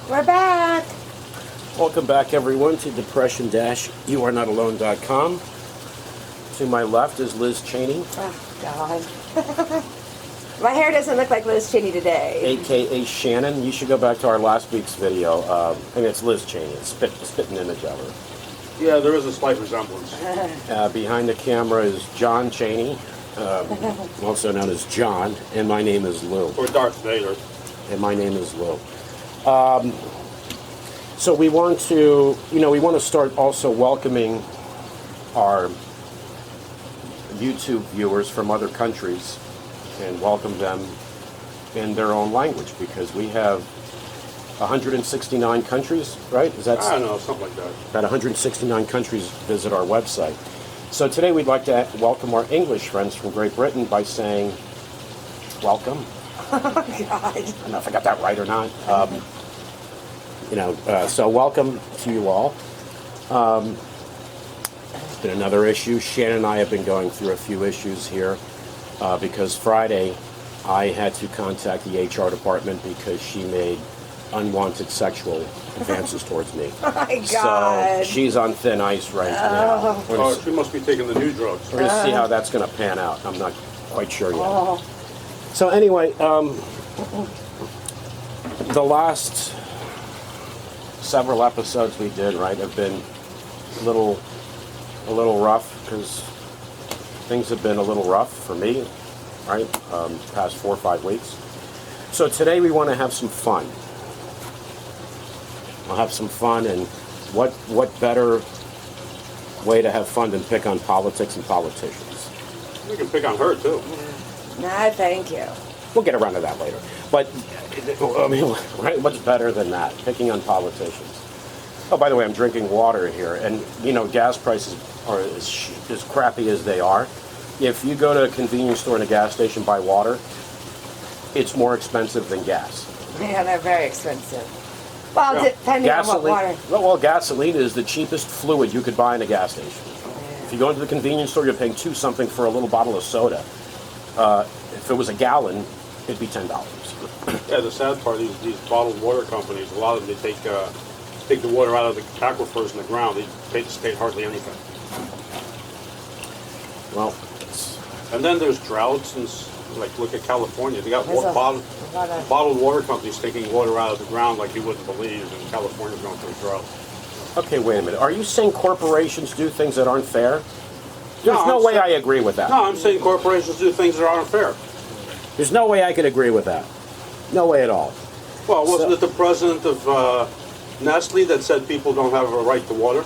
We're back. Welcome back, everyone, to depression-youarenot-alone.com. To my left is Liz Cheney. Oh, God. My hair doesn't look like Liz Cheney today. A.K.A. Shannon. You should go back to our last week's video. I mean, it's Liz Cheney. It's spitting image of her. Yeah, there is a slight resemblance. Behind the camera is John Cheney, also known as John, and my name is Lou. Or Darth Vader. And my name is Lou. So we want to, we want to start also welcoming our YouTube viewers from other countries and welcome them in their own language, because we have 169 countries, right? I don't know, something like that. About 169 countries visit our website. So today we'd like to welcome our English friends from Great Britain by saying, welcome. Oh, God. I don't know if I got that right or not. So welcome to you all. It's been another issue. Shannon and I have been going through a few issues here because Friday I had to contact the HR department because she made unwanted sexual advances towards me. Oh, my God. So she's on thin ice right now. Oh, she must be taking the new drugs. We're going to see how that's going to pan out. I'm not quite sure yet. Oh. So anyway, the last several episodes we did, right, have been a little rough because things have been a little rough for me, right, past 4 or 5 weeks. So today we want to have some fun. We'll have some fun, and what better way to have fun than pick on politics and politicians? We can pick on her, too. No, thank you. We'll get around to that later. But, I mean, right, what's better than that? Picking on politicians. Oh, by the way, I'm drinking water here, and, gas prices are as crappy as they are. If you go to a convenience store and a gas station, buy water, it's more expensive than gas. Yeah, they're very expensive. Well, depending on what water. Well, gasoline is the cheapest fluid you could buy in a gas station. Yeah. If you go into the convenience store, you're paying $2 something for a little bottle of soda. If it was a gallon, it'd be $10. Yeah, the sad part is these bottled water companies, a lot of them, they take the water out of the aquifers in the ground. They pay the state hardly anything. Well, and then there's droughts, and look at California. They got bottled water companies taking water out of the ground like you wouldn't believe, and California's going through a drought. Okay, wait a minute. Are you saying corporations do things that aren't fair? There's no way I agree with that. No, I'm saying corporations do things that aren't fair. There's no way I could agree with that. No way at all. Well, wasn't it the president of Nestle that said people don't have a right to water?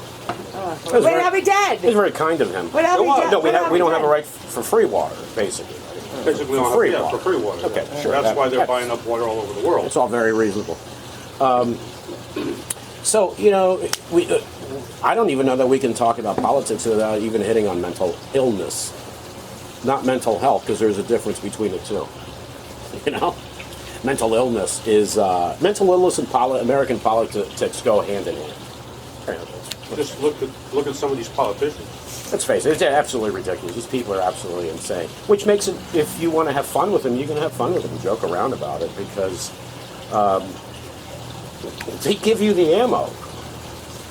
We'd all be dead. It's very kind of him. We'd all be dead. No, we don't have a right for free water, basically. Basically, for free water. For free water. Okay, yeah. sure. That's why they're buying up water all over the world. It's all very reasonable. So, I don't even know that we can talk about politics without even hitting on mental illness. Not mental health, because there's a difference between the two. Mental illness is, mental illness and American politics go hand in hand. Just look at some of these politicians. Let's face it, it's absolutely ridiculous. These people are absolutely insane. Which makes it, if you want to have fun with them, you can have fun with them and joke around about it, because they give you the ammo.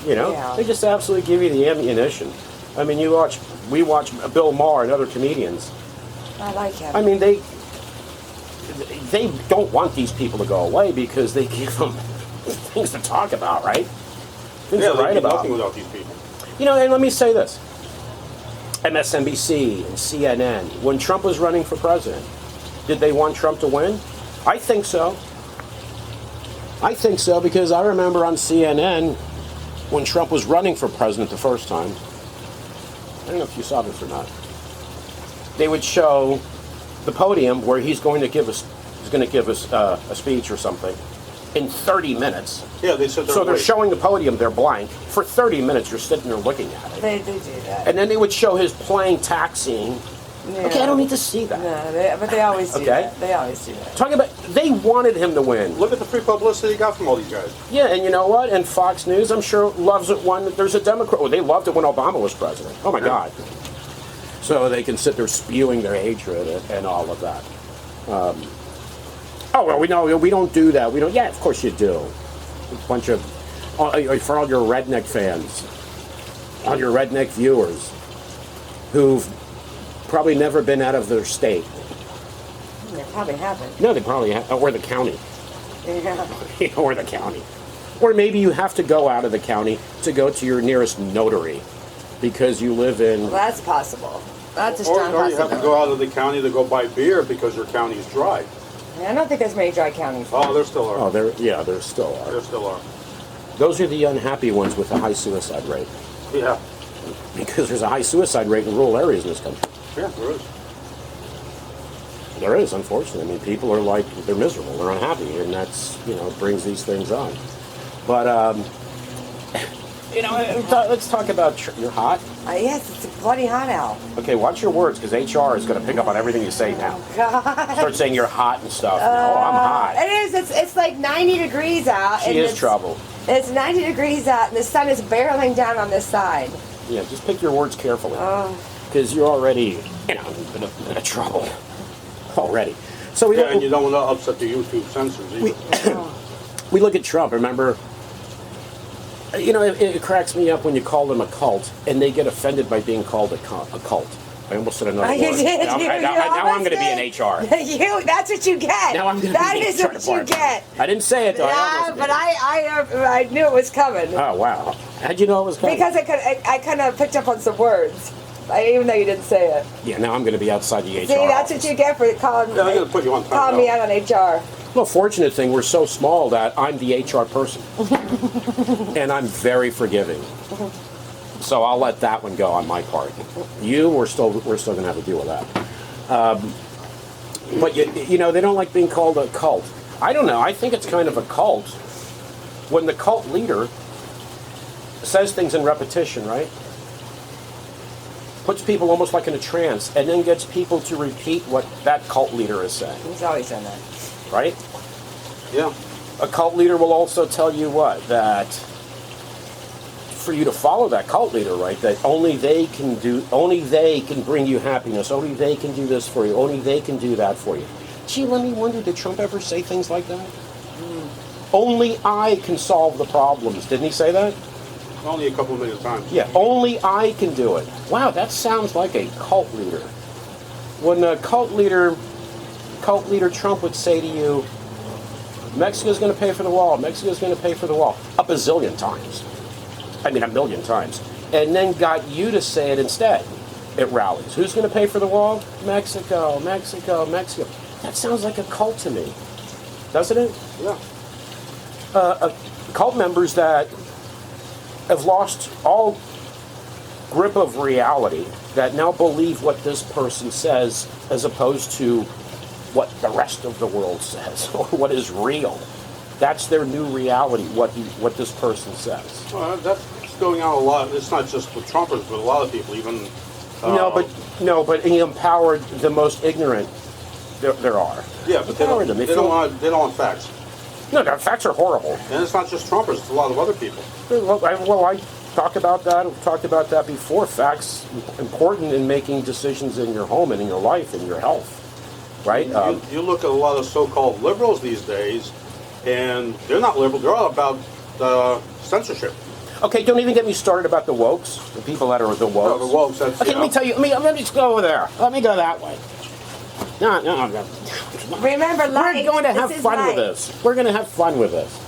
Yeah. They just absolutely give you the ammunition. I mean, we watch Bill Maher and other comedians. I like him. I mean, they don't want these people to go away because they give them things to talk about, right? Things to write about. Nothing without these people. And let me say this. MSNBC and CNN, when Trump was running for president, did they want Trump to win? I think so. I think so, because I remember on CNN when Trump was running for president the first time, I don't know if you saw this or not, they would show the podium where he's going to give us a speech or something in 30 minutes. Yeah, they said so they're showing the podium, they're blank. For 30 minutes, you're sitting there looking at it. They do that. And then they would show his plane taxiing. Yeah. Okay, I don't need to see that. No, but they always do that. They always do that. Talking about, they wanted him to win. Look at the free publicity he got from all these guys. Yeah, and you know what? And Fox News, I'm sure, loves it when there's a Democrat. Well, they loved it when Obama was president. Oh, my God. So they can sit there spewing their hatred and all of that. Oh, well, we don't do that. We don't. Yeah, of course you do. bunch of, for all your redneck fans, all your redneck viewers who've probably never been out of their state. They probably haven't. No, they probably have, or the county. Yeah. Or the county. Or maybe you have to go out of the county to go to your nearest notary because you live in... Well, that's possible. That's a Or strong you have to possibility. go out of the county to go buy beer because your county is dry. I don't think there's many dry counties. Oh, there still are. Oh, there still are. There still are. Those are the unhappy ones with a high suicide rate. Yeah. Because there's a high suicide rate in rural areas in this country. Yeah, there is. There is, unfortunately. I mean, people are like, they're miserable, they're unhappy, and that's, brings these things on. But, let's talk about, you're hot? Yes, it's bloody hot out. Okay, watch your words, because HR is going to pick up on everything you say now. God. Start saying you're hot and stuff. I'm hot. It is. It's like 90 degrees out. She is trouble. It's 90 degrees out, and the sun is barreling down on this side. Yeah, just pick your words carefully. Oh. Because you're already, in a bit of trouble. Already. So we And you don't want to upset the YouTube censors either. we look at Trump, remember? It cracks me up when you call them a cult, and they get offended by being called a cult. I almost said another word. You did. Now I'm going to be in HR. That's what you get. Now I'm going to That be in is the HR what department. you get. I didn't say it, though. Yeah, but I knew it was coming. Oh, wow. How'd you know it was coming? Because I kind of picked up on some words, even though you didn't say it. Yeah, now I'm going to be outside the HR See, that's office. what you get for calling Yeah, they're going to put you on calling me out on HR. Well, fortunate thing, we're so small that I'm the HR person. And I'm very forgiving. So I'll let that one go on my part. We're still going to have to deal with that. But, they don't like being called a cult. I don't know. I think it's kind of a cult when the cult leader says things in repetition, right? Puts people almost like in a trance and then gets people to repeat what that cult leader is saying. He's always done that. Right? Yeah. A cult leader will also tell you what? That for you to follow that cult leader, right? That only they can bring you happiness. Only they can do this for you. Only they can do that for you. Gee, let me wonder, did Trump ever say things like that? Only I can solve the problems. Didn't he say that? Only a couple million times. Yeah, only I can do it. Wow, that sounds like a cult leader. When a cult leader Trump would say to you, Mexico's going to pay for the wall, Mexico's going to pay for the wall, a bazillion times. I mean, a million times. And then got you to say it instead at rallies. Who's going to pay for the wall? Mexico, Mexico, Mexico. That sounds like a cult to me, doesn't it? Yeah. Cult members that have lost all grip of reality, that now believe what this person says as opposed to what the rest of the world says or what is real. That's their new reality, what this person says. Well, that's going on a lot. It's not just with Trumpers, but a lot of people, even... No, but he empowered the most ignorant there are. Yeah, but they don't want facts. No, the facts are horrible. And it's not just Trumpers, it's a lot of other people. Well, I talk about that. I've talked about that before. Facts important in making decisions in your home and in your life and your health, right? You look at a lot of so-called liberals these days, and they're not liberal. They're all about censorship. Okay, don't even get me started about the wokes, the people that are the wokes. No, the wokes. That's, okay, let me tell you. Let me just go over there. Let me go that way. No. Remember, we're going to have fun with this. We're going to have fun with this.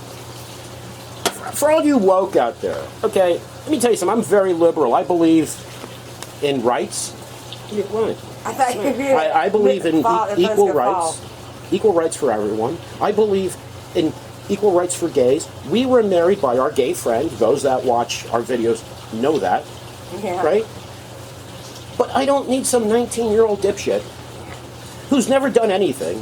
For all you woke out there, okay, let me tell you something. I'm very liberal. I believe in rights. What? I believe in equal rights. Equal rights for everyone. I believe in equal rights for gays. We were married by our gay friend. Those that watch our videos know that. Yeah. Right? But I don't need some 19-year-old dipshit who's never done anything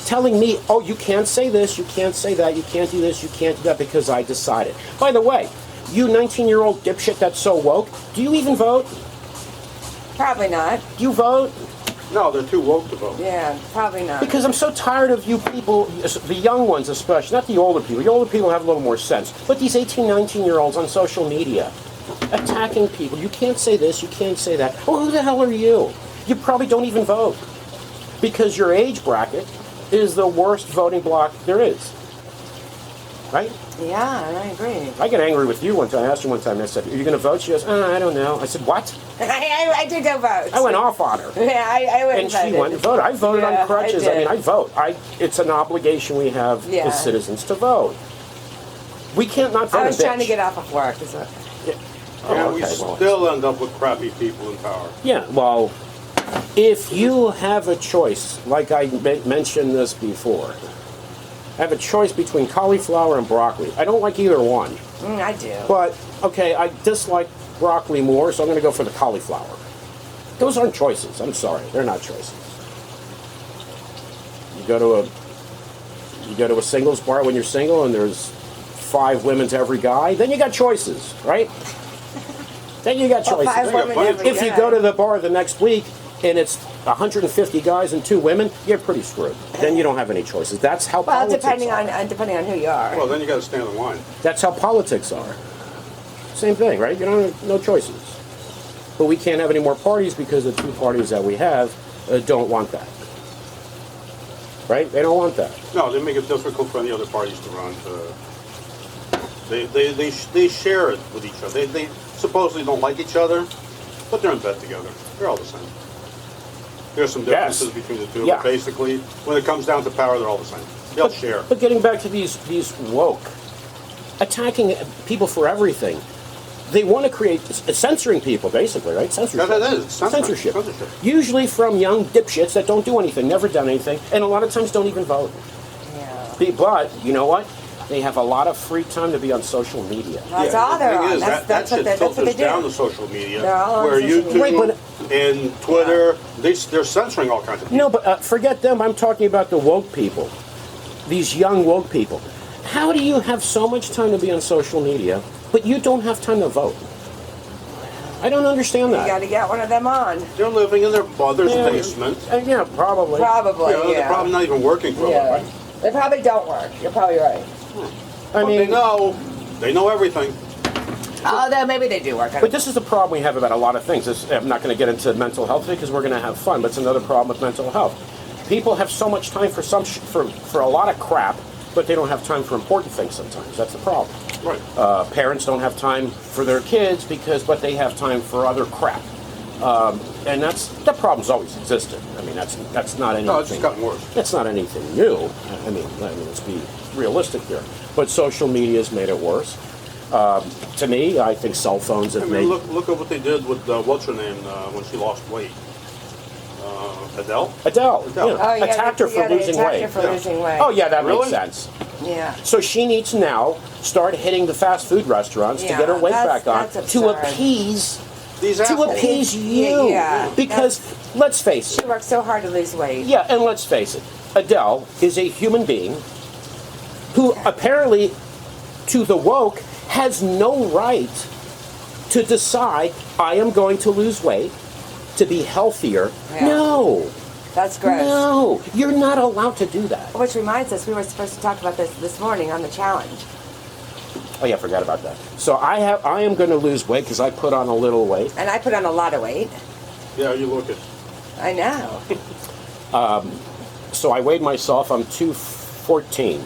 telling me, oh, you can't say this, you can't say that, you can't do this, you can't do that because I decided. By the way, you 19-year-old dipshit that's so woke, do you even vote? Probably not. Do you vote? No, they're too woke to vote. Yeah, probably not. Because I'm so tired of you people, the young ones especially, not the older people. The older people have a little more sense. But these 18, 19-year-olds on social media attacking people. You can't say this, you can't say that. Well, who the hell are you? You probably don't even vote. Because your age bracket is the worst voting block there is. right? Yeah, and I agree. I get angry with you one time. I asked her one time, I said, are you going to vote? She goes, I don't know. I said, what? I did go vote. I went off on her. Yeah, I went And she went and voted. I voted Yeah, on crutches. I I mean, did. I vote. It's an obligation we have Yeah. as citizens to vote. We can't not vote. I was a trying to bitch. get off of work. Is it? And Oh, we okay, well, still end up with crappy people in power. yeah, well, if you have a choice, like I mentioned this before, I have a choice between cauliflower and broccoli. I don't like either one. I do. But, okay, I dislike broccoli more, so I'm going to go for the cauliflower. Those aren't choices. I'm sorry. They're not choices. You go to a singles bar when you're single and there's 5 women to every guy, then you got choices, right? Then you got Well, choices. 5 women every If you guy. go to the bar the next week and it's 150 guys and 2 women, you're pretty screwed. Then you don't have any choices. That's how Well, politics depending are. on who you are. Well, then you got to stand in line. That's how politics are. Same thing, right? You don't have no choices. But we can't have any more parties because the 2 parties that we have don't want that. Right? They don't want that. No, they make it difficult for any other parties to run. They share it with each other. They supposedly don't like each other, but they're in bed together. They're all the same. There's some differences between the two, Yeah. but basically, when it comes down to power, they're all the same. They'll share. But getting back to these woke, attacking people for everything, they want to create censoring people, basically, right? Censorship. That is Censorship. Censorship. Usually from young dipshits that don't do anything, never done anything, and a lot of times don't even vote. Yeah. But you know what? They have a lot of free time to be on social media. That's Yeah, all the they're thing on. is, That's that what shit they filters do. down to social media, They're all on where social YouTube media. Right, and Twitter, they're censoring all kinds of people. No, but forget them. I'm talking about the woke people. These young woke people. How do you have so much time to be on social media, but you don't have time to vote? I don't understand You that. got to get one of them on. They're living in their mother's Yeah. basement. Yeah, probably. Probably, You know, They're yeah. probably not even working for a Yeah. living. They probably don't work. You're probably right. I But mean, they know everything. Although maybe they do work. but this is the problem we have about a lot of things. I'm not going to get into mental health because we're going to have fun, but it's another problem with mental health. People have so much time for for a lot of crap, but they don't have time for important things sometimes. That's the problem. Right. Parents don't have time for their kids but they have time for other crap. And that problem's always existed. I mean, that's not anything. No, it's just gotten worse. That's not anything new. I mean, let's be realistic here. But social media has made it worse. To me, I think cell phones have I made. mean, look at what they did with what's her name when she lost weight. Adele. Adele. Adele. Yeah. Oh, yeah, Attacked her for they losing attacked weight. her for Yeah. losing weight. Oh yeah, that Really? makes sense. Yeah. So she needs to now start hitting the fast food restaurants to Yeah, get her weight that's- back on that's to absurd. appease These to assholes. appease you. Yeah, Because let's face She it. worked so hard to lose weight. Yeah, and let's face it. Adele is a human being who apparently, to the woke, has no right to decide I am going to lose weight to be healthier. Yeah. No. That's gross. No. You're not allowed to do that. Which reminds us, we were supposed to talk about this morning on the challenge. Oh yeah, I forgot about that. So I am going to lose weight because I put on a little weight. And I put on a lot of weight. Yeah, you look at. I know. So I weighed myself. I'm 214.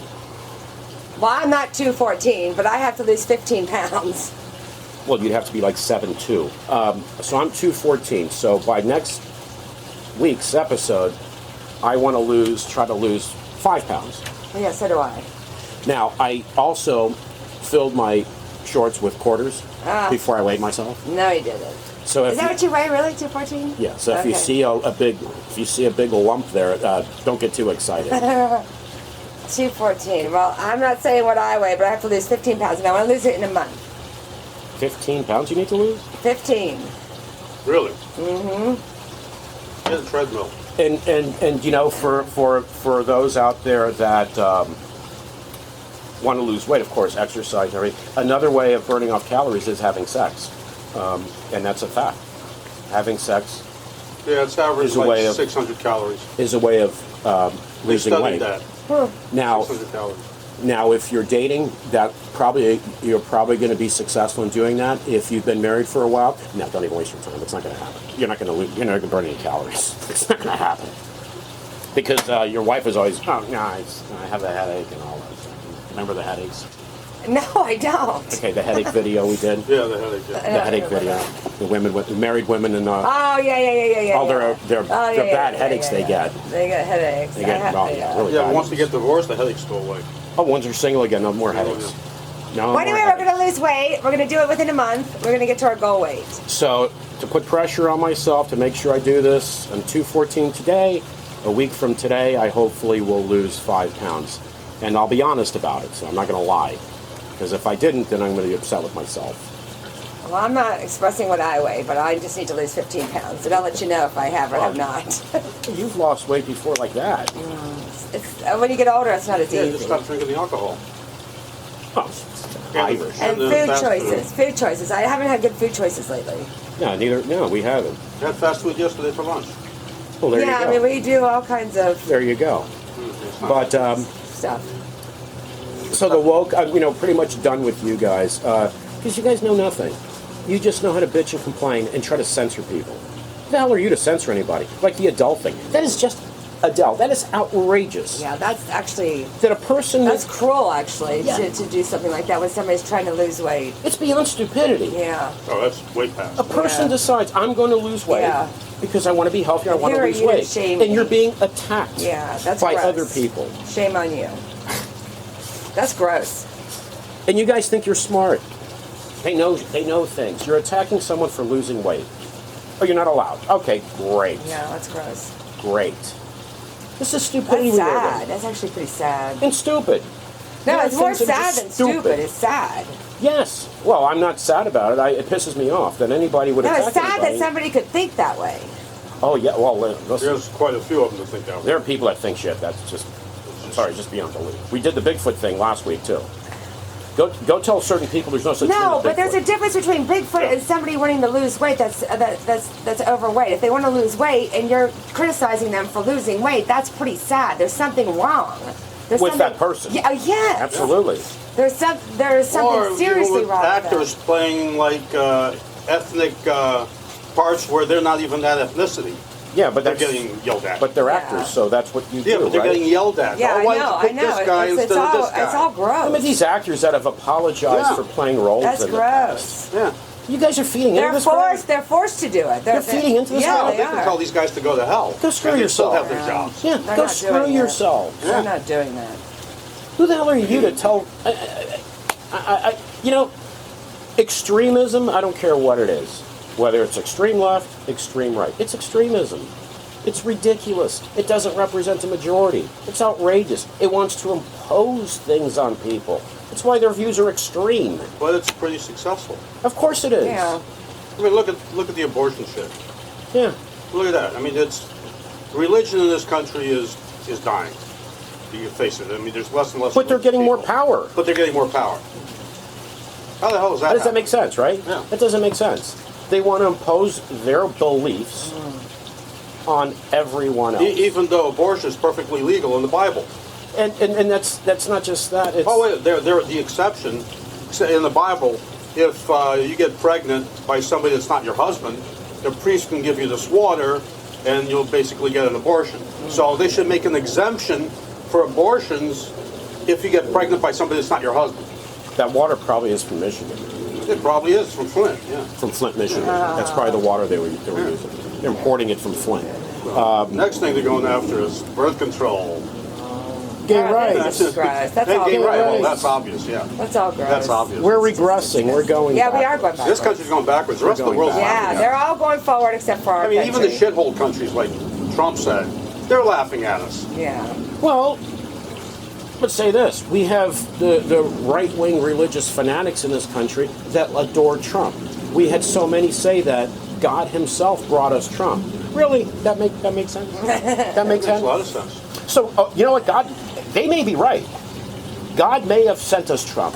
Well, I'm not 214, but I have to lose 15 pounds. Well, you'd have to be like 7'2". So I'm 214. So by next week's episode, I want to try to lose 5 pounds. Yeah, so do I. Now, I also filled my shorts with quarters before I weighed myself. No, you didn't. So if Is that what you weigh, really? 214? yeah, so if you Okay. see a big lump there, don't get too excited. 214. Well, I'm not saying what I weigh, but I have to lose 15 pounds, and I want to lose it in a month. 15 pounds you need to lose? 15. Really? Mm-hmm. Get a treadmill. And you know, for those out there that want to lose weight, of course, exercise and everything. Another way of burning off calories is having sex, and that's a fact. Having sex Yeah, it's average Is a way like of- 600 calories. is a way of They losing studied weight. that. Now, 600 calories. now, if you're dating, you're probably going to be successful in doing that. If you've been married for a while, no, don't even waste your time. It's not going to happen. You're not going to burn any calories. It's not going to happen because your wife is always, oh no, I have a headache and all that stuff. Remember the headaches? No, I don't. Okay, the headache video we did. Yeah, the headache. The Yeah. headache video. The women with married women and Oh yeah. all their Oh, bad headaches they get. They get headaches. They get really Yeah, bad. but once they get divorced, the headaches go away. Oh, once you're single again, no more headaches. No. Well, anyway, more we're headaches. going to lose weight. We're going to do it within a month. We're going to get to our goal weight. So to put pressure on myself to make sure I do this, I'm 214 today. A week from today, I hopefully will lose 5 pounds, and I'll be honest about it. So I'm not going to lie, because if I didn't, then I'm going to be upset with myself. Well, I'm not expressing what I weigh, but I just need to lose 15 pounds, and I'll let you know if I have or have not. You've lost weight before like that. When you get older, it's not as Yeah, just easy. stop drinking the alcohol. Oh, Irish. And the food fast choices. Food choices. I haven't had good food choices lately. No, we haven't. I had fast food yesterday for lunch. Well, there Yeah, you I go. mean, we do all kinds of There you go. It's not- But stuff. so the woke, I'm pretty much done with you guys because you guys know nothing. You just know how to bitch and complain and try to censor people. Who the hell are you to censor anybody? Like the adult thing. That is just adult. That is outrageous. Yeah, that's actually, That a person that's cruel, actually, Yeah. to do something like that when somebody's trying to lose weight. it's beyond stupidity. Yeah. Oh, that's way past. A person decides I'm going to lose weight Yeah. because I want to be healthy. I want Who to are lose you to weight, shame and you're me? being attacked Yeah, that's by gross. other people. Shame on you. That's gross. And you guys think you're smart. They know things. You're attacking someone for losing weight. Oh, you're not allowed. Okay, great. Yeah, that's gross. Great. This is stupidity That's we live sad. in. That's actually pretty sad. And stupid. No, There are it's more things that are sad just than stupid. It's sad. Yes. Well, I'm not sad about it. It pisses me off that anybody would No, attack it's sad anybody. that somebody could think that way. Oh, yeah. Well, listen. There's quite a few of them to think that way. There are people that think shit. That's just, I'm sorry, just beyond belief. We did the Bigfoot thing last week, too. Go tell certain people there's no such thing No, as but there's a Bigfoot. difference between Bigfoot and somebody wanting to lose weight that's overweight. If they want to lose weight and you're criticizing them for losing weight, that's pretty sad. There's something wrong. There's With something- that person. Yeah, yes. Absolutely. There's something Or seriously with wrong actors with them. playing like ethnic parts where they're not even that ethnicity. Yeah, but They're that's, getting yelled at. but they're Yeah. actors, so that's what you yeah, do, but they're right? getting yelled at. Yeah, oh, why I know. did I you pick know. this guy instead of this guy? It's all gross. Some of these actors that have apologized Yeah. for playing roles That's in the past. gross. Yeah. You guys are feeding into They're this forced. crap? They're forced to do it. They're feeding into this Yeah, crap. they They can are. tell these guys to go to hell. Go screw and they still yourself. have their jobs. Yeah, They're go not screw doing that. yourselves. They're not doing that. Who the hell are you to tell? Extremism. I don't care what it is, whether it's extreme left, extreme right. It's extremism. It's ridiculous. It doesn't represent the majority. It's outrageous. It wants to impose things on people. That's why their views are extreme. But it's pretty successful. Of course it is. Yeah. I mean, look at the abortion shit. Yeah. Look at that. I mean, it's religion in this country is dying. You can face it. I mean, there's less and less. But they're getting more people. power. But they're getting more power. How the hell is that? How does that make happen? sense, right? Yeah. That doesn't make sense. They want to impose their beliefs on everyone else. Even though abortion is perfectly legal in the Bible. And that's not just that. It's, Oh wait, they're the exception. In the Bible, if you get pregnant by somebody that's not your husband, the priest can give you this water, and you'll basically get an abortion. So they should make an exemption for abortions if you get pregnant by somebody that's not your husband. that water probably is from Michigan. It probably is from Flint. Yeah. From Flint, Michigan. That's probably the water they were using. They're importing it from Flint. Next thing they're going after is birth control. Gay Yeah, rights. That's gross. That's Hey, all gay gross. right. Well, rights. that's obvious. Yeah. That's all gross. That's obvious. We're regressing. We're going Yeah, we are backwards. going back. This country's going backwards. The rest of the going world's back. Yeah, laughing at they're us. all going forward except for our I mean, even the country. shithole countries like Trump said, they're laughing at us. Yeah. Well, let's say this. We have the right-wing religious fanatics in this country that adore Trump. We had so many say that God himself brought us Trump. Really? That makes sense? That makes Makes a sense? lot of sense. So, you know what? They may be right. God may have sent us Trump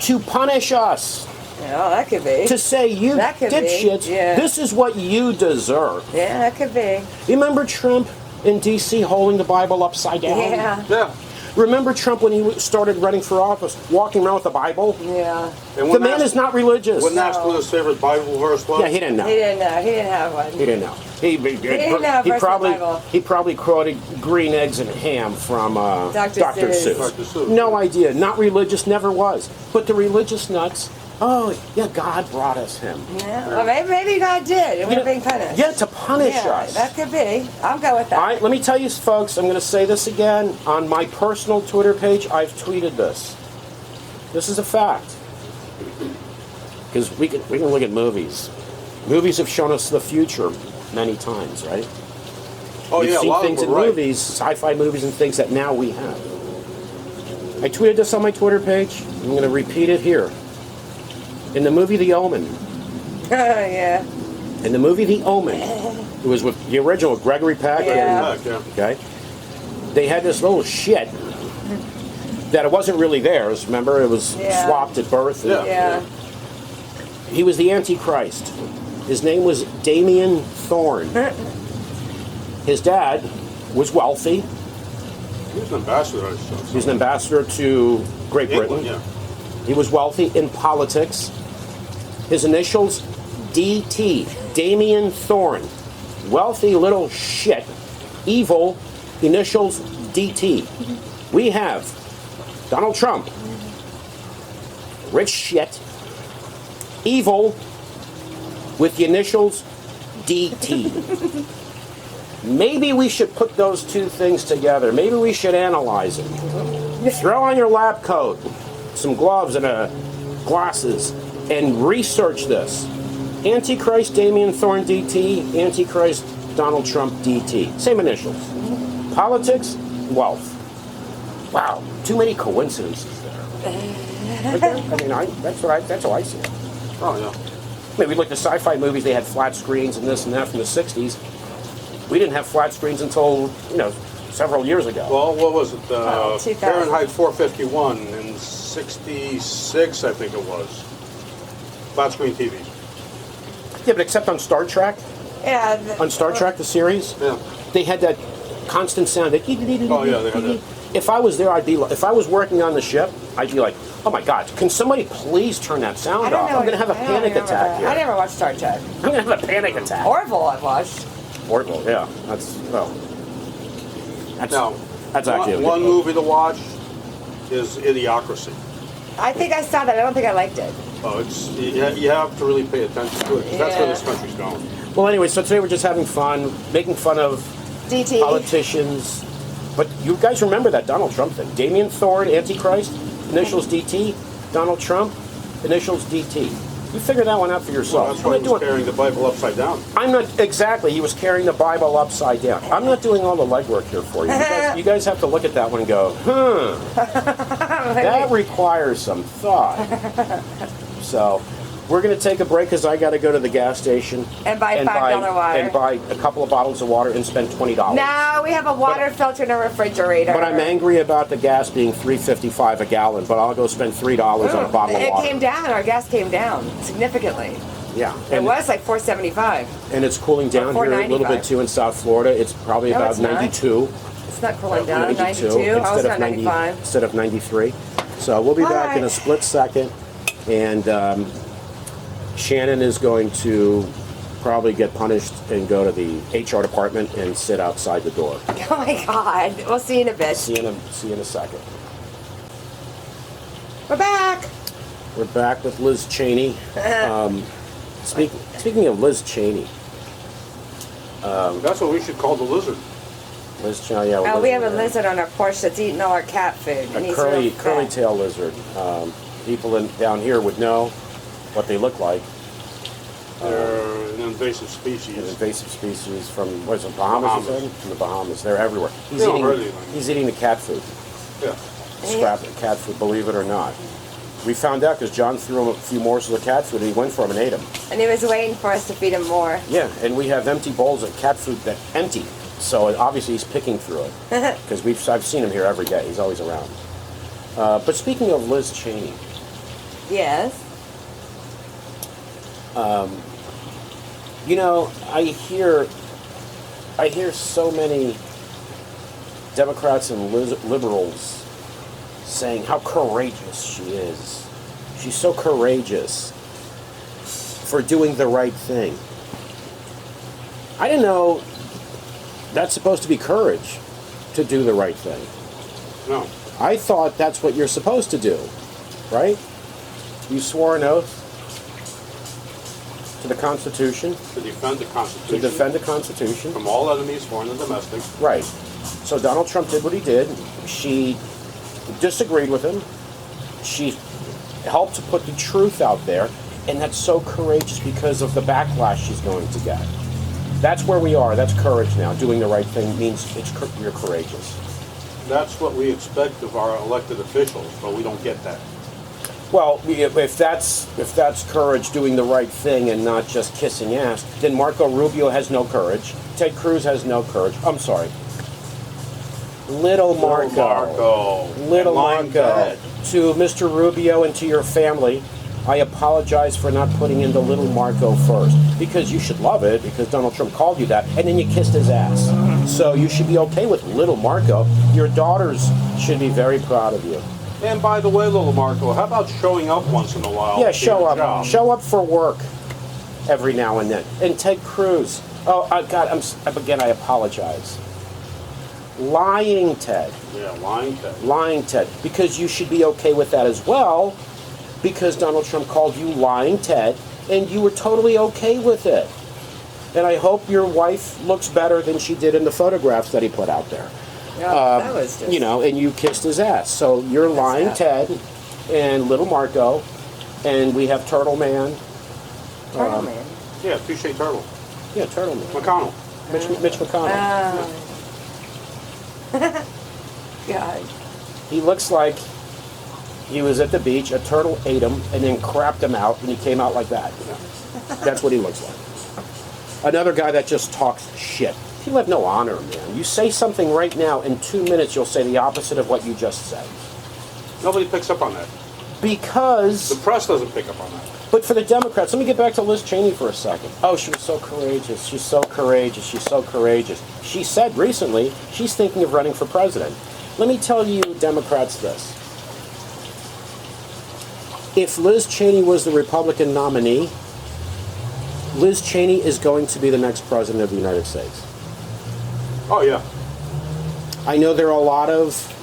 to punish us, Yeah, that could be. to say, you That could be, dipshits, yeah. this is what you deserve. Yeah, that could be. Remember Trump in D.C. holding the Bible upside down? Yeah. Yeah. Remember Trump when he started running for office, walking around with the Bible? Yeah. And The when man is not religious. When that's what his favorite Bible verse was. Yeah, he didn't know. He didn't know. He didn't have one. He didn't know. didn't know verse in the Bible. He probably quoted green eggs and ham from Dr. Dr. Seuss. Seuss. Dr. Seuss. No idea. Not religious, never was. But the religious nuts, oh, yeah, God brought us him. Yeah. Well, maybe God did, and we're being punished. Yeah, to punish Yeah, us. that could be. I'll go with that. All right, let me tell you, folks, I'm going to say this again. On my personal Twitter page, I've tweeted this. This is a fact. Because we can look at movies. Movies have shown us the future many times, right? Oh, We've yeah, a seen lot things of in them, right. movies, sci-fi movies and things that now we have. I tweeted this on my Twitter page. I'm going to repeat it here. In the movie The Omen, Yeah. in the movie The Omen, it was with the original Gregory Peck. Yeah. And, Yeah. okay, they had this little shit that it wasn't really theirs. Remember, it was Yeah. swapped at birth. And Yeah. He was the Antichrist. His name was Damien Thorne. His dad was wealthy. He was an ambassador, I suppose. He was an ambassador to Great Britain. England, yeah. He was wealthy in politics. His initials, DT, Damien Thorne. Wealthy little shit. Evil, initials, DT. We have Donald Trump. Rich shit. Evil, with the initials, DT. Maybe we should put those two things together. Maybe we should analyze it. Throw on your lab coat, some gloves and glasses, and research this. Antichrist Damien Thorne DT, Antichrist Donald Trump DT. Same initials. Politics, wealth. Wow, too many coincidences there. I mean, that's how I see it. Oh, yeah. I mean, we looked at sci-fi movies, they had flat screens and this and that from the 60s. We didn't have flat screens until, several years ago. Well, what was it? 2000. Fahrenheit 451 in 66, I think it was. Flat screen TVs. Yeah, but except on Star Trek, Yeah. on Star Trek, the series, Yeah. they had that constant sound. That Oh, yeah, they had that. If I was there, if I was working on the ship, I'd be like, oh my God, can somebody please turn that I sound don't off? know. I'm going to have a I don't panic remember attack that. here. I never watched Star Trek. I'm going to have a panic attack. Orville I've watched. Orville, yeah. That's Now, actually a good one book. movie to watch is Idiocracy. I think I saw that. I don't think I liked it. Oh, you have to really pay attention to it, 'cause that's where Yeah. this country's going. Well, anyway, so today we're just having fun, making fun of DT. politicians. But you guys remember that Donald Trump thing. Damien Thorne, Antichrist, initials DT. Donald Trump, initials DT. You figure that one out for Well, yourself. that's I'm why not he was doing. carrying the Bible upside down. I'm not exactly. He was carrying the Bible upside down. I'm not doing all the legwork here for you. You guys have to look at that one and go, that requires some thought. So, we're going to take a break because I got to go to the gas station And buy $5 water. and buy a couple of bottles of water and spend $20. No, we have a water filter in a refrigerator. But I'm angry about the gas being $3.55 a gallon. But I'll go spend $3 on a bottle of It water. came down. Our gas came down significantly. Yeah, It was like $4.75. and it's cooling down here a little bit $4.95. too in South Florida. It's probably No, about it's not. 92. It's not cooling down. 92. I was at 95. Instead of 93. So we'll be back in a Alright. split second, and Shannon is going to probably get punished and go to the HR department and sit outside the door. Oh my God. We'll see you in a bit. See you in a second. We're back. We're back with Liz Cheney. Speaking of Liz Cheney, That's what we should call the lizard. Liz Cheney. Yeah, Oh, we have a lizard on our porch that's eating all our cat food. And A he's curly real fat. tail lizard. People down here would know what they look like. They're an invasive An species. invasive species from what is it, Bahamas? You said? From the Bahamas. They're everywhere. They don't hurt anything. He's eating the cat food. Yeah. Scrap the cat food, believe it or not. We found out because John threw him a few morsels of cat food and he went for him and ate them. And he was waiting for us to feed him more. Yeah, and we have empty bowls of cat food that empty. So obviously he's picking through it because I've seen him here every day. He's always around. But speaking of Liz Cheney, Yes. I hear so many Democrats and liberals saying how courageous she is. She's so courageous for doing the right thing. I didn't know that's supposed to be courage to do the right thing. No. I thought that's what you're supposed to do, right? You swore an oath to the Constitution. To defend the Constitution. To defend the Constitution. From all enemies, foreign and domestic. Right. So Donald Trump did what he did. She disagreed with him. She helped to put the truth out there, and that's so courageous because of the backlash she's going to get. That's where we are. That's courage now. Doing the right thing means you're courageous. That's what we expect of our elected officials, but we don't get that. Well, if that's courage, doing the right thing and not just kissing ass, then Marco Rubio has no courage. Ted Cruz has no courage. I'm sorry. Little Marco. To Mr. Rubio and to your family, I apologize for not putting in the little Marco first, because you should love it, because Donald Trump called you that, and then you kissed his ass. So you should be okay with little Marco. Your daughters should be very proud of you. And by the way, little Marco, how about showing up once in a while? Yeah, show up. Show up for work every now and then. And Ted Cruz. Oh, God, I apologize. Lying Ted. Yeah, lying Ted. Lying Ted. Because you should be okay with that as well, because Donald Trump called you lying Ted, and you were totally okay with it. And I hope your wife looks better than she did in the photographs that he put out there. Yeah, that was just... You know, and you kissed his ass. So you're lying Ted and little Marco, and we have Turtle Man. Turtle Man? Yeah, Touche Turtle. Yeah, Turtle Man. McConnell. Mitch McConnell. God. He looks like he was at the beach, a turtle ate him, and then crapped him out, and he came out like that. That's what he looks like. Another guy that just talks shit. You have no honor, man. You say something right now, in 2 minutes you'll say the opposite of what you just said. Nobody picks up on that. Because... The press doesn't pick up on that. But for the Democrats, let me get back to Liz Cheney for a second. Oh, she was so courageous. She's so courageous. She's so courageous. She said recently she's thinking of running for president. Let me tell you, Democrats, this. If Liz Cheney was the Republican nominee, Liz Cheney is going to be the next president of the United States. Oh, yeah. I know there are a lot of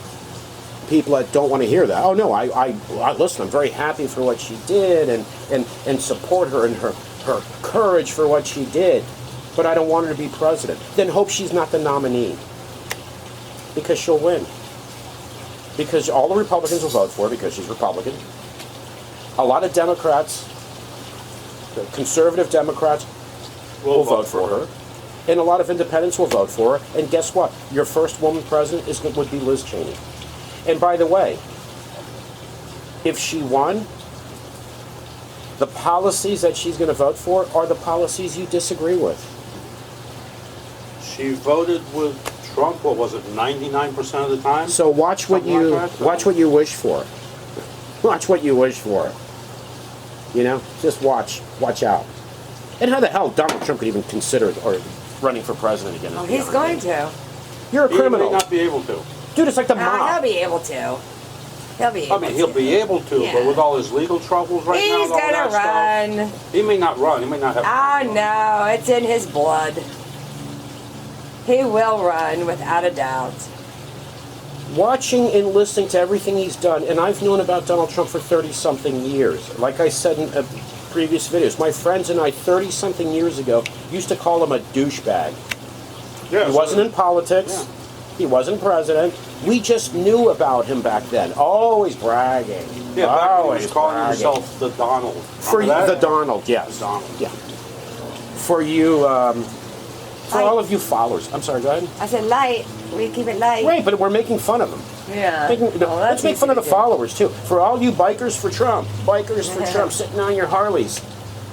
people that don't want to hear that. Oh, no, I listen, I'm very happy for what she did and support her and her courage for what she did, but I don't want her to be president. Then hope she's not the nominee, because she'll win. Because all the Republicans will vote for her because she's Republican. A lot of Democrats, conservative Democrats, will vote for her. And a lot of independents will vote for her. And guess what? Your first woman president would be Liz Cheney. And by the way, if she won, the policies that she's going to vote for are the policies you disagree with. She voted with Trump, what was it, 99% of the time? So watch what you wish for. Watch what you wish for. You know, just watch out. And how the hell Donald Trump could even consider or running for president again? Oh, he's going to. You're a criminal. He may not be able to. Dude, it's like the mob. He'll be able to. He'll be able to. Yeah. But with all his legal troubles right now, he's gonna run. Stuff, he may not run. He may not have. Oh no, it's in his blood. He will run without a doubt. Watching and listening to everything he's done, and I've known about Donald Trump for 30-something years. Like I said in previous videos, my friends and I 30-something years ago used to call him a douchebag. Yeah, he wasn't in politics. Yeah. He wasn't president. We just knew about him back then. Always bragging. Yeah, back when he was calling himself the Donald. The Donald, yes. The Donald. Yeah. For you, for all of you followers. I'm sorry, go ahead. I said light. We keep it light. Right, but we're making fun of him. Yeah. Let's make fun of the followers, too. For all you bikers for Trump, sitting on your Harleys.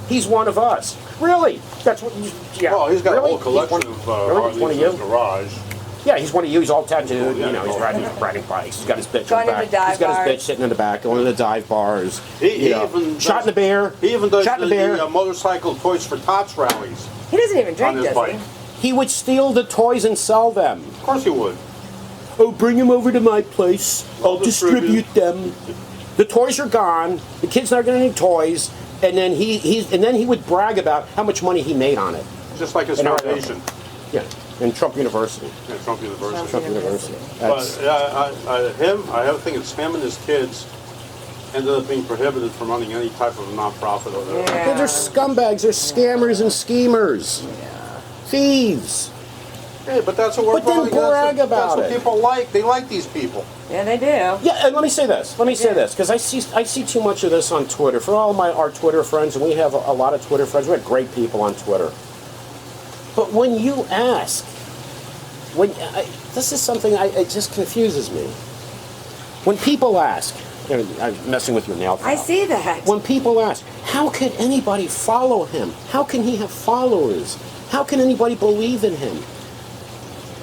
He's one of us. Really? That's what you... Yeah. Well, he's got a whole collection of Harleys in his garage. Yeah, he's one of you. He's all tattooed. You know, he's riding bikes. He's got his bitch in the back. He's got his bitch sitting in the back, going to the dive bars. He even shot in the bear. He even does the motorcycle Toys for Tots rallies. He doesn't even drink, does he? He would steal the toys and sell them. Of course he would. Oh, bring them over to my place. I'll distribute them. The toys are gone. The kid's not going to need toys. And then he would brag about how much money he made on it. just like his And foundation. Yeah, and Trump University. Yeah, Trump University. Trump University. But That's, I think it's him and his kids ended up being prohibited from running any type of nonprofit over there. Yeah. they're scumbags. They're scammers and schemers. Thieves. Hey, but that's what we're But then brag about That's what it. people like. They like these people. Yeah, they do. Yeah, and let me say this. Because I see too much of this on Twitter. For all our Twitter friends, and we have a lot of Twitter friends. We have great people on Twitter. But when you ask, this is something it just confuses me. When people ask, I'm messing with your nail file. I see that. When people ask, how could anybody follow him? How can he have followers? How can anybody believe in him?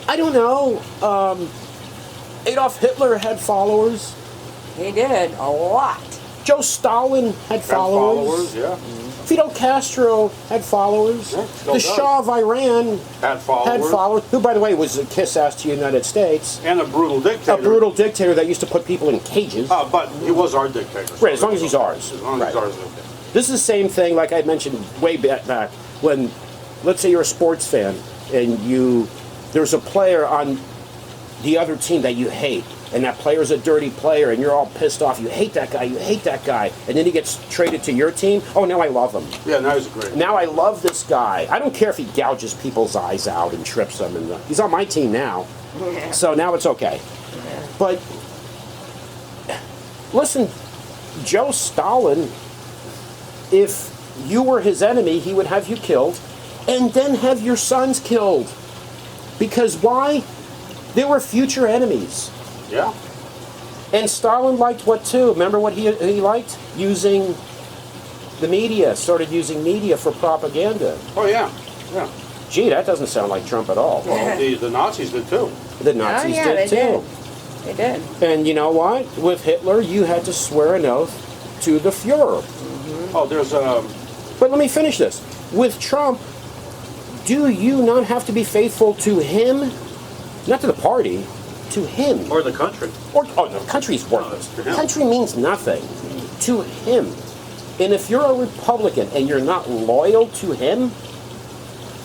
I don't know. Adolf Hitler had followers. He did a lot. Joe Stalin had followers. Yeah. Fidel Castro had followers. Yeah, still The does. Shah of Iran Had followers. Who, by the way, was a kiss-ass to the United States. And a brutal dictator. A brutal dictator that used to put people in cages. But he was our dictator. Right, as long as he's ours. As long as he's Right. ours, okay. This is the same thing, like I mentioned way back when, let's say you're a sports fan and there's a player on the other team that you hate, and that player's a dirty player, and you're all pissed off. You hate that guy, and then he gets traded to your team. Oh, now I love him. Yeah, now he's great. Now I love this guy. I don't care if he gouges people's eyes out and trips them. And he's on my team now, so now it's okay. But listen, Joe Stalin, if you were his enemy, he would have you killed, and then have your sons killed. Because why? They were future enemies. Yeah. And Stalin liked what too? Remember what he liked? Using the media, started using media for propaganda. Oh, yeah. Yeah. Gee, that doesn't sound like Trump at all. Well, the Nazis did too. The Nazis yeah, did they too. They did. And you know what? With Hitler, you had to swear an oath to the Fuhrer. Oh, there's But let me finish this. With Trump, do you not have to be faithful to him? Not to the party, to him. or the country. Oh, no, country's worthless. to him. Country means nothing to him. And if you're a Republican and you're not loyal to him,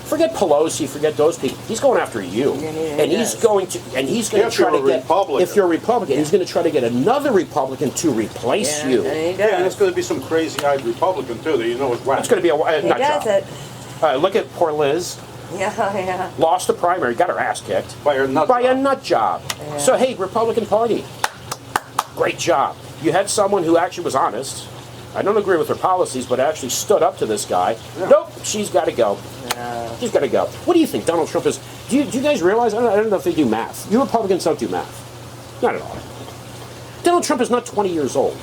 forget Pelosi, forget those people. He's going after you. Yeah, and he's going to If try you're to a get Republican. if you're a Republican, he's going to try to get another Republican to replace Yeah, you. and he Yeah, and it's does. going to be some crazy-eyed Republican too that you know is whack. It's going to be a He nut does job. it. Look at poor Liz. Yeah. Lost the primary, got her ass kicked By her nut by a job. nut job. Yeah. So hey, Republican Party, great job. You had someone who actually was honest. I don't agree with her policies, but actually stood up to this guy. Yeah. Nope, she's got to go. She's got to go. What do you think Donald Trump is? Do you guys realize? I don't know if they do math. You Republicans don't do math. Not at all. Donald Trump is not 20 years old.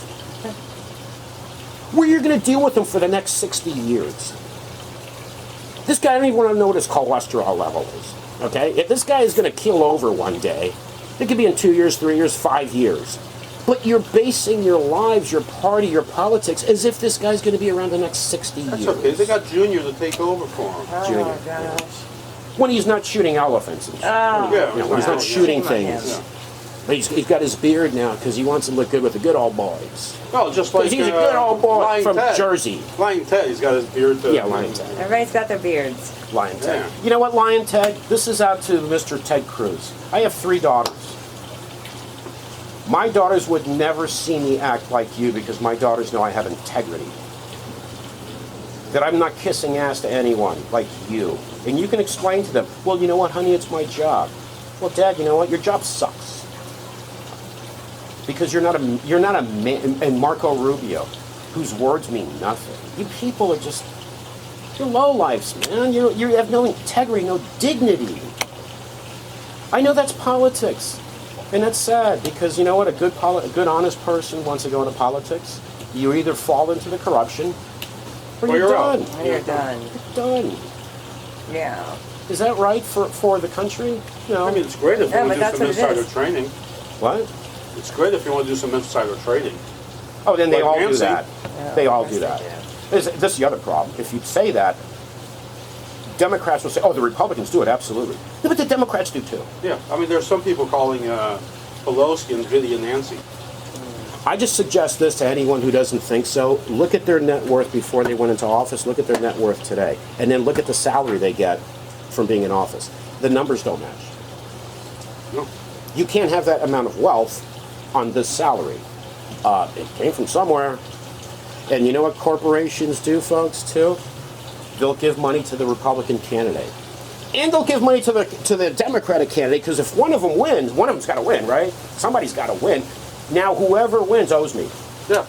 Where you're going to deal with him for the next 60 years. This guy, I don't even want to know what his cholesterol level is. Okay? If this guy is going to keel over one day, it could be in 2 years, 3 years, 5 years. But you're basing your lives, your party, your politics, as if this guy's going to be around the next 60 That's years. okay. They got Junior to take over for him. Junior. Oh, gosh. When he's not shooting elephants. And shit. Oh. Yeah, You know, when he's not shooting things. Yeah. But he's got his beard now because he wants to look good with the good old boys. Well, just like He's a good old boy Lying from Ted. Jersey. Lying Ted, he's got his beard. Yeah, Lying Ted. Everybody's got their beards. Lion Ted. Yeah. You know what, Lion Ted? This is out to Mr. Ted Cruz. I have 3 daughters. My daughters would never see me act like you because my daughters know I have integrity. That I'm not kissing ass to anyone like you. And you can explain to them, well, you know what, honey, it's my job. Well, Dad, you know what, your job sucks. Because you're not a man, and Marco Rubio, whose words mean nothing. You people are just, you're lowlifes, man. You have no integrity, no dignity. I know that's politics, and that's sad because you know what? A good, honest person wants to go into politics. You either fall into the corruption, or Or you're you're done. out. When you're done. You're done. Yeah. Is that right for the country? No. I mean, it's great if you Yeah, want but to do that's some what it insider is. training. What? It's great if you want to do some insider trading. Oh, then they Like all do Nancy. that. Yeah, They all yes, do they that. do. This is the other problem. If you say that, Democrats will say, "Oh, the Republicans do it absolutely." No, but the Democrats do too. Yeah, I mean, there's some people calling Pelosi and Nancy. I just suggest this to anyone who doesn't think so. Look at their net worth before they went into office. Look at their net worth today. And then look at the salary they get from being in office. The numbers don't match. No. You can't have that amount of wealth on this salary. It came from somewhere. And you know what corporations do, folks, too? They'll give money to the Republican candidate. And they'll give money to the Democratic candidate, because if one of them wins, one of them's got to win, right? Somebody's got to win. Now, whoever wins owes me. Yeah.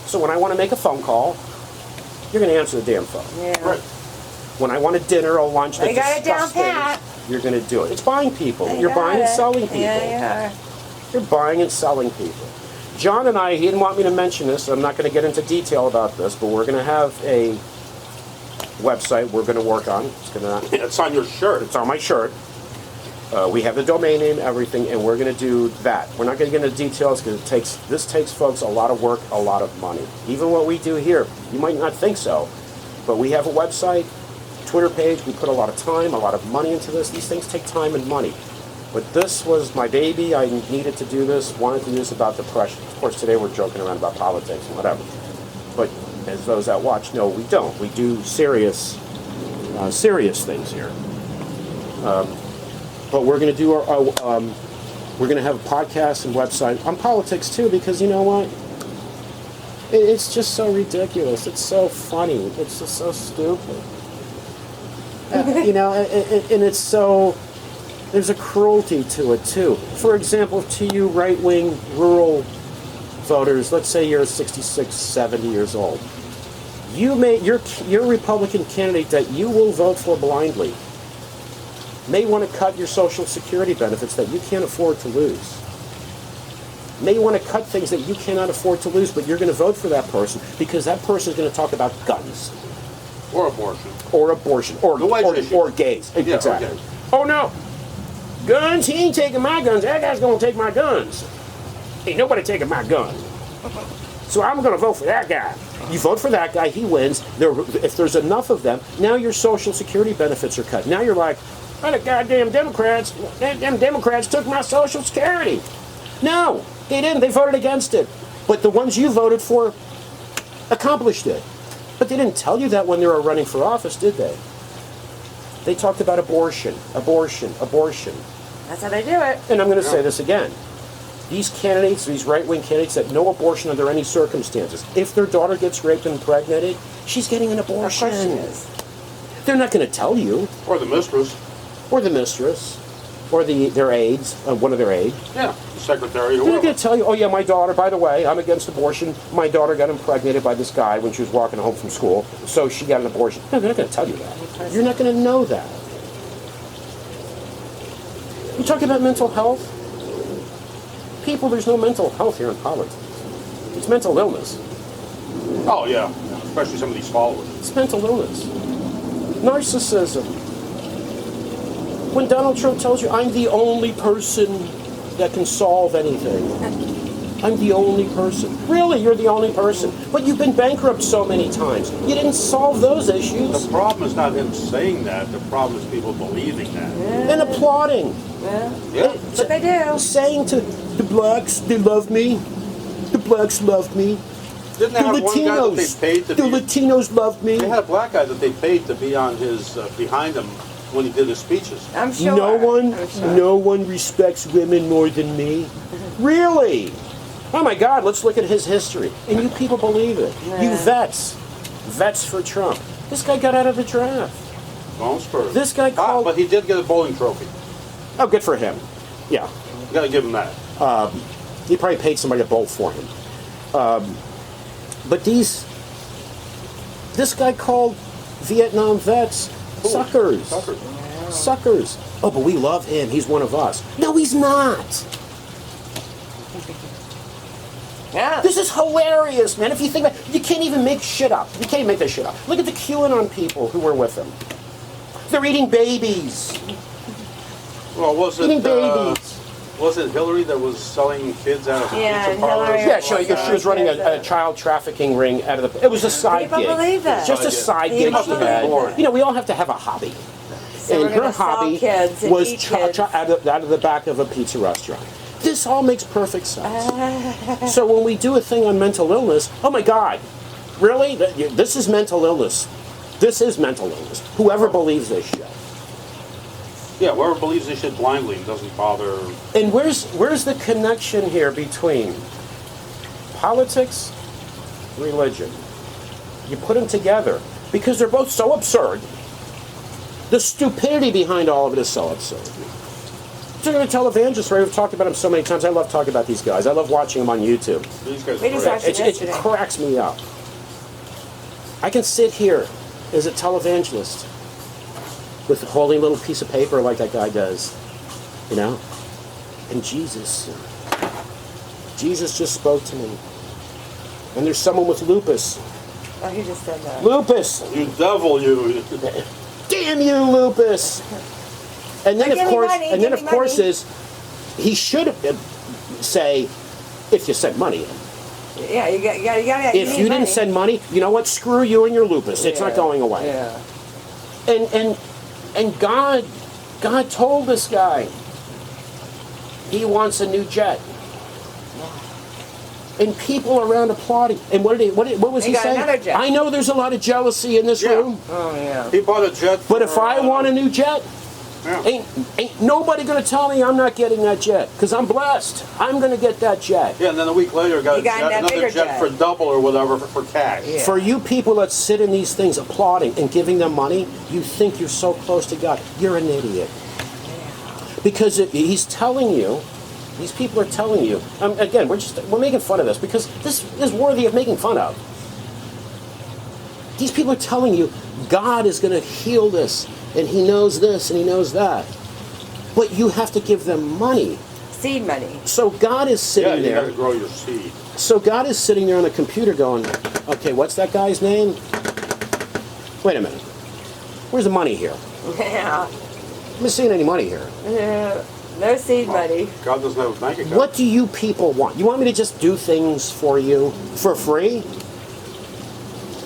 So when I want to make a phone call, you're going to answer the damn phone. Yeah. Right. When I want a dinner or lunch that They got it down disgusting, pat. you're going to do it. It's buying people. They You're got buying and it. selling people. Yeah, You're buying and selling people. John and I, he didn't want me to mention this, so I'm not going to get into detail about this, but we're going to have a website we're going to work on. It's on your shirt. It's on my shirt. We have the domain name, everything, and we're going to do that. We're not going to get into details because this takes folks a lot of work, a lot of money. Even what we do here, you might not think so, but we have a website, Twitter page. We put a lot of time, a lot of money into this. These things take time and money. But this was my baby. I needed to do this, wanted to do this about depression. Of course, today we're joking around about politics and whatever. But as those that watch know, we don't. We do serious things here. But we're going to do we're going to have a podcast and website on politics too, because you know what? It's just so ridiculous. It's so funny. It's just so stupid. You know, and it's so. There's a cruelty to it too. For example, to you right-wing rural voters, let's say you're 66, 70 years old. You may your Republican candidate that you will vote for blindly may want to cut your Social Security benefits that you can't afford to lose. May want to cut things that you cannot afford to lose, but you're going to vote for that person because that person is going to talk about guns. Or abortion. Or abortion. Or gays. Yeah, exactly. or gays. Oh no. Guns? He ain't taking my guns. That guy's going to take my guns. Ain't nobody taking my gun. So I'm going to vote for that guy. You vote for that guy, he wins. If there's enough of them, now your Social Security benefits are cut. Now you're like, oh, the goddamn Democrats, them Democrats took my Social Security. No, they didn't. They voted against it. But the ones you voted for accomplished it. But they didn't tell you that when they were running for office, did they? They talked about abortion, abortion, abortion. That's how they do it. And I'm going to say this again. These candidates, these right-wing candidates that no abortion under any circumstances, if their daughter gets raped and impregnated, she's getting an abortion. Of course she is. They're not going to tell you. Or the mistress. Or the mistress. Or their aides, one of their aides. Yeah, the secretary. They're not going to tell you, oh yeah, my daughter, by the way, I'm against abortion. My daughter got impregnated by this guy when she was walking home from school, so she got an abortion. No, they're not going to tell you that. You're not going to know that. You talking about mental health? People, there's no mental health here in politics. It's mental illness. Oh, yeah. Especially some of these followers. It's mental illness. Narcissism. When Donald Trump tells you, I'm the only person that can solve anything. I'm the only person. Really, you're the only person. But you've been bankrupt so many times. You didn't solve those issues. The problem is not him saying that. The problem is people believing that. And applauding. Yeah. But they do. Saying to the blacks, they love me. The blacks love me. Didn't they The have one guy that they Latinos. paid to The be... Latinos love me. They had a black guy that they paid to be on his, behind him when he did his speeches. I'm sure. No one respects women more than me. Really? Oh my God, let's look at his history. And you people believe it. Yeah. You vets for Trump. This guy got out of the draft. Bone spurs. This guy called... but he did get a bowling trophy. Oh, good for him. Yeah. You gotta give him that. He probably paid somebody to bowl for him. But this guy called Vietnam vets suckers. Suckers. Suckers. Oh, but we love him. He's one of us. No, he's not. Yeah. This is hilarious, man. If you think about it, you can't even make shit up. You can't make this shit up. Look at the QAnon people who were with him. They're eating babies. Well, was Eating babies. Was it Hillary that was selling kids out of Yeah, pizza parlors? Hillary- Yeah, she was running a child trafficking ring out of the... It was a side People gig. believe that. Just a side gig People she believe had. that. You know, we all have to have a hobby. So we're And her gonna sell hobby kids and was eat kids. out of the back of a pizza restaurant. This all makes perfect sense. So when we do a thing on mental illness, oh my God, really? This is mental illness. This is mental illness. Whoever believes this shit. Yeah, whoever believes this shit blindly and doesn't bother. And where's the connection here between politics, religion? You put them together because they're both so absurd. The stupidity behind all of it is so absurd. So I'm televangelists, right? We've talked about them so many times. I love talking about these guys. I love watching them on YouTube. These guys We just are watched great. it It cracks me up. I can sit here as a televangelist with a holding little piece of paper like that guy does, you know? And Jesus just spoke to me. And there's someone with lupus. Oh, he just said that. Lupus! You devil, you. Damn you, lupus! And then, Give me money, and then give of me course money. he should say, if you sent money in. Yeah, you got. If you didn't send money, you know what? Screw you and your lupus. It's not going away. Yeah. And God told this guy he wants a new jet. And people around applauding. And what was he got saying? another jet. I know there's a lot of jealousy in this Yeah. room, Oh yeah. He bought a jet. but if I want a new jet, Yeah. ain't nobody gonna tell me I'm not getting that jet because I'm blessed. I'm gonna get that jet. Yeah, and then a week later, got, You got that another bigger jet jet. for double or whatever for cash. Yeah. For you people that sit in these things applauding and giving them money, you think you're so close to God. You're an idiot. Because he's telling you, these people are telling you, again, we're making fun of this because this is worthy of making fun of. These people are telling you God is going to heal this, and he knows this, and he knows that. But you have to give them money. Seed money. So God is Yeah, sitting you there. got to grow your seed. So God is sitting there on the computer going, okay, what's that guy's name? Wait a minute. Where's the money here? Yeah. I'm not seeing any money here. No seed money. God doesn't have a bank account. What do you people want? You want me to just do things for you for free?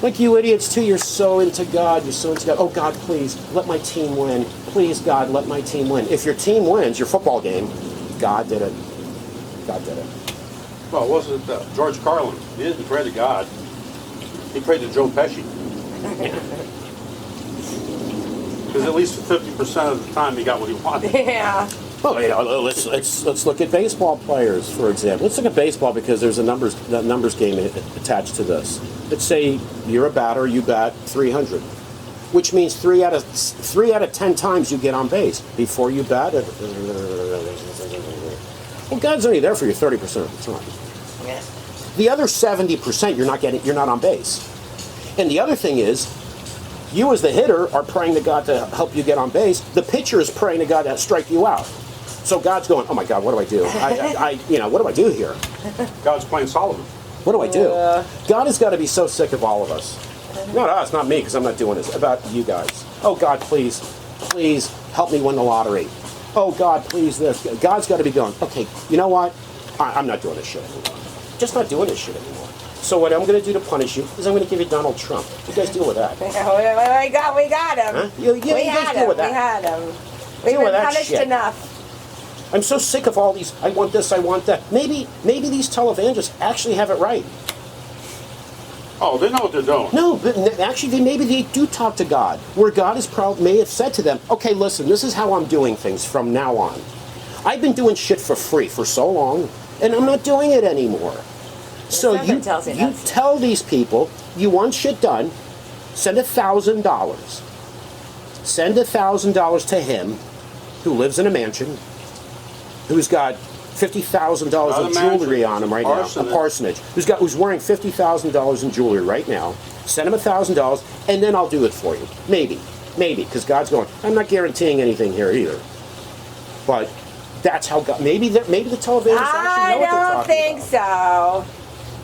Like you idiots too, you're so into God, you're so into God. Oh God, please, let my team win. Please, God, let my team win. If your team wins your football game, God did it. God did it. Well, it wasn't George Carlin. He didn't pray to God. He prayed to Joe Pesci. Because at least 50% of the time he got what he wanted. Yeah. Well, you know, let's look at baseball players, for example. Let's look at baseball because there's a numbers game attached to this. Let's say you're a batter, you bat 300, which means 3 out of 10 times you get on base. Before you bat, well, God's only there for you 30% of the time. Yeah. The other 70% you're not on base. And the other thing is, you as the hitter are praying to God to help you get on base. The pitcher is praying to God to strike you out. So God's going, oh my God, what do I do? What do I do here? God's playing Solomon. What do I do? God has got to be so sick of all of us. Not us, not me, because I'm not doing this. About you guys. Oh God, please help me win the lottery. Oh God, please this. God's got to be going, okay, you know what? I'm not doing this shit anymore. Just not doing this shit anymore. So what I'm going to do to punish you is I'm going to give you Donald Trump. You guys deal with that. We got him. Huh? You we guys had deal him. with We that. had him. We've Deal with been that punished shit. enough. I'm so sick of all these, I want this, I want that. Maybe these televangelists actually have it right. Oh, they know what they're doing. No, but actually maybe they do talk to God, where God may have said to them, okay, listen, this is how I'm doing things from now on. I've been doing shit for free for so long, and I'm not doing it anymore. So Something tells you you that's- tell these people, you want shit done, send $1,000. Send $1,000 to him, who lives in a mansion, who's got $50,000 Not of a jewelry mansion, on him right parsonage. now, a parsonage, who's wearing $50,000 in jewelry right now. Send him $1,000, and then I'll do it for you. Maybe, because God's going. I'm not guaranteeing anything here either, but that's how God. Maybe the televangelists actually know what they're I don't talking think about. so.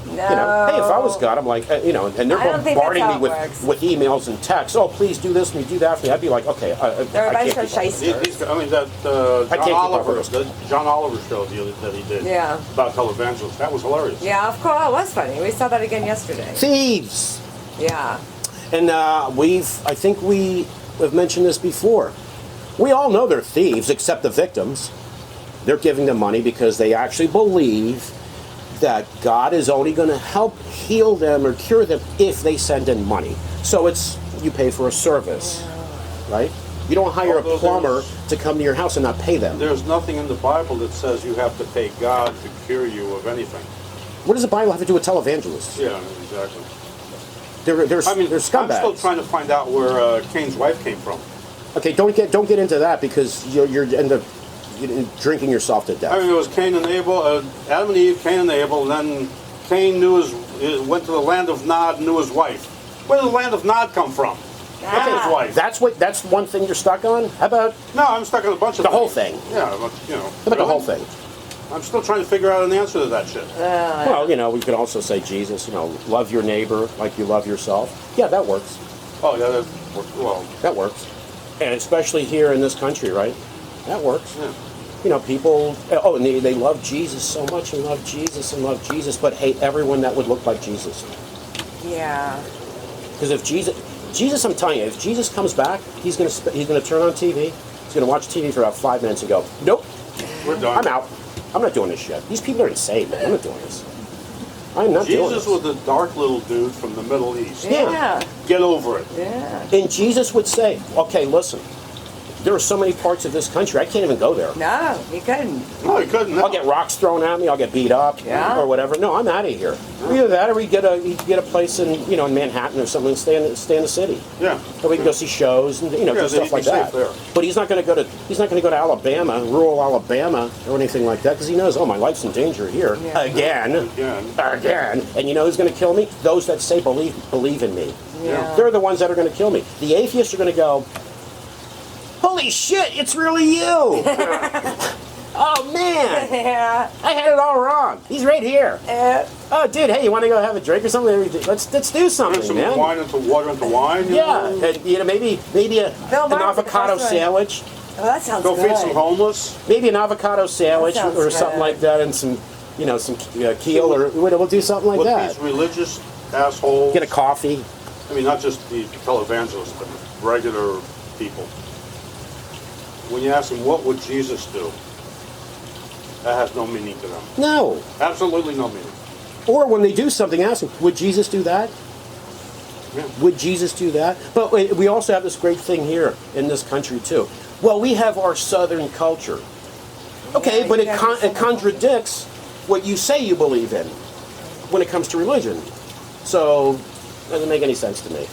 No. You know, hey, if I was God, I'm like, and they're I don't think that's bombarding how me it works. with emails and texts. Oh, please do this and do that for me. I'd be like, okay, They're a I bunch can't of keep up. shysters. I mean, that I can't keep up Oliver, with the John Oliver show that he did Yeah. about televangelists, that was hilarious. Yeah, of course. It was funny. We saw that again yesterday. Thieves. Yeah. And I think we have mentioned this before. We all know they're thieves, except the victims. They're giving them money because they actually believe that God is only going to help heal them or cure them if they send in money. So it's, you pay for a service, right? You don't hire a plumber to come to your house and not pay them. There's nothing in the Bible that says you have to pay God to cure you of anything. What does the Bible have to do with televangelists? Yeah, exactly. They're they're scumbags. I'm still trying to find out where Cain's wife came from. Okay, don't get into that because you're end up drinking yourself to death. I mean, it was Cain and Abel, Adam and Eve, Cain and Abel, and then Cain went to the land of Nod and knew his wife. Where did the land of Nod come from? Look at his wife. That's one thing you're stuck on? How about No, I'm stuck on a bunch of the things. whole thing? Yeah, but, you know. How about the whole thing? I'm still trying to figure out an answer to that shit. Well, we could also say Jesus, love your neighbor like you love yourself. Yeah, that works. Oh, yeah, well. That works. And especially here in this country, right? That works. Yeah. People, and they love Jesus so much and love Jesus, but hate everyone that would look like Jesus. Yeah. Because if Jesus, I'm telling you, if Jesus comes back, he's gonna turn on TV, he's gonna watch TV for about 5 minutes and go, nope, We're done. I'm out. I'm not doing this shit. These people are insane, man. I'm not doing this. I'm not doing this. Jesus was a dark little dude from the Middle East. Yeah. Get over it. Yeah. And Jesus would say, okay, listen, there are so many parts of this country, I can't even go there. No, you couldn't. No, he couldn't. No. I'll get rocks thrown at me, I'll get beat up, Yeah. or whatever. No, I'm out of here. Either that, or we get a place in in Manhattan or something, and stay in the city. Yeah. So we can go see shows and do Yeah, stuff he'd like be that. safe there. But he's not going to go to Alabama, rural Alabama, or anything like that, because he knows, my life's in danger here Yeah. again. And you know who's going to kill me? Those that say believe in me. Yeah. They're the ones that are going to kill me. The atheists are going to go, holy shit, it's really you! Oh man, Yeah. I had it all wrong. He's right here. Oh, dude, hey, you want to go have a drink or something? Let's do Turn something, some man. wine into water into wine. you Yeah, know? and maybe Bill an Maher, avocado that's right. sandwich. Oh, that sounds Go good. feed some homeless. Maybe an avocado sandwich That sounds or something good. like that, and some keel, or we'll do something like With that. these religious assholes. Get a coffee. I mean, not just the televangelists, but regular people. When you ask them, what would Jesus do? That has no meaning to them. No. Absolutely no meaning. Or when they do something, ask them, would Jesus do that? Yeah. Would Jesus do that? But we also have this great thing here in this country too. Well, we have our Southern culture. Okay, Yeah, but you it guys are contradicts what you say you believe in when it comes to religion. So, it doesn't make any sense to me.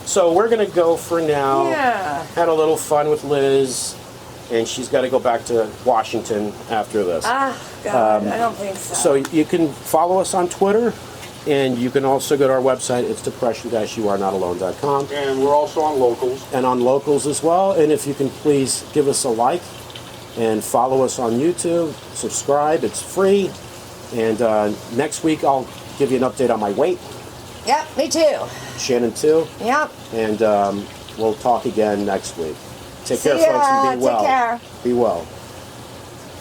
So we're going to go for now. Yeah. Had a little fun with Liz, and she's got to go back to Washington after this. Ah, God, I don't think so. So you can follow us on Twitter, and you can also go to our website. It's depression-youarenotalone.com. And we're also on Locals. And on Locals as well. And if you can please give us a like and follow us on YouTube, subscribe. It's free. And next week I'll give you an update on my weight. Yep, me too. Shannon too. Yep. And we'll talk again next week. Take See care, ya. folks, and be well. Take care. Be well.